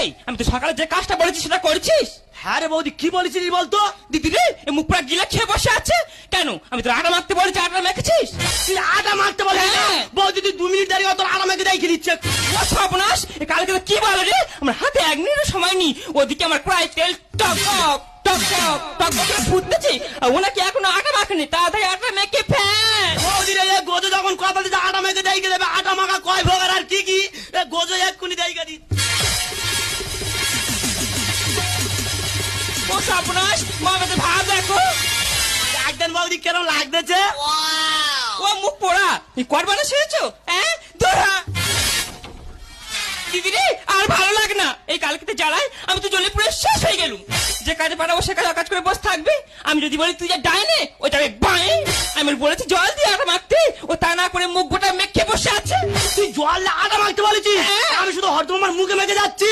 এই আমি তো সকালে যে কাজটা বলেছি সেটা করেছিস? হ্যাঁ রে বৌদি, কি বলেছিস বলতো? দিদি রে এ মুখ পুরা গিলা খেয়ে বসে আছে কেন? আমি তো আটা মাখতে বলেছি, আটা মেখেছিস? তুই আটা মারতে বলে হ্যাঁ। বৌদি, তুই 2 মিনিট দাঁড়িয়ে তোর আটা মেখে দেখে দিচ্ছে। ও সর্বনাশ, এ কালকে তো কি বলে রে, আমার হাতে 1 মিনিটের সময় নেই, ওদিকে আমার প্রায় তেল টক টক টক টক টক টক করে ফুটতেছে, আর ওনাকে এখনো আটা মাখেনি, তাড়াতাড়ি আটা মেখে ফেল। বৌদি রে, এ গোজো যখন কথা দিতে আটা মেখে দেখে দেবে, আটা মাখা কয় ভোগার আর কি কি, এ গোজো এক্ষুনি দেখে দি। ও সর্বনাশ, মামাতে ভাব দেখো। একদিন বৌদি কেন লাগতেছে? ও মুখ পোড়া, এই করবানা শিখেছো? হ্যাঁ ধরা দিদি রে, আর ভালো লাগে না এই কালকেতে জ্বালায়, আমি তো জ্বলে পুরো শেষ হয়ে গেলুম। যে কাজে পাঠাবো সে কাজ অকাজ করে বসে থাকবে, আমি যদি বলি তুই যা ডাইনে ও যাবে বাঁয়ে। আমি বলেছি জল দিয়ে আটা মাখতে, ও তা না করে মুখ গোটা মেখে বসে আছে। তুই জল আটা মাখতে বলেছিস? হ্যাঁ। আমি শুধু হরদম আমার মুখে মেখে যাচ্ছি।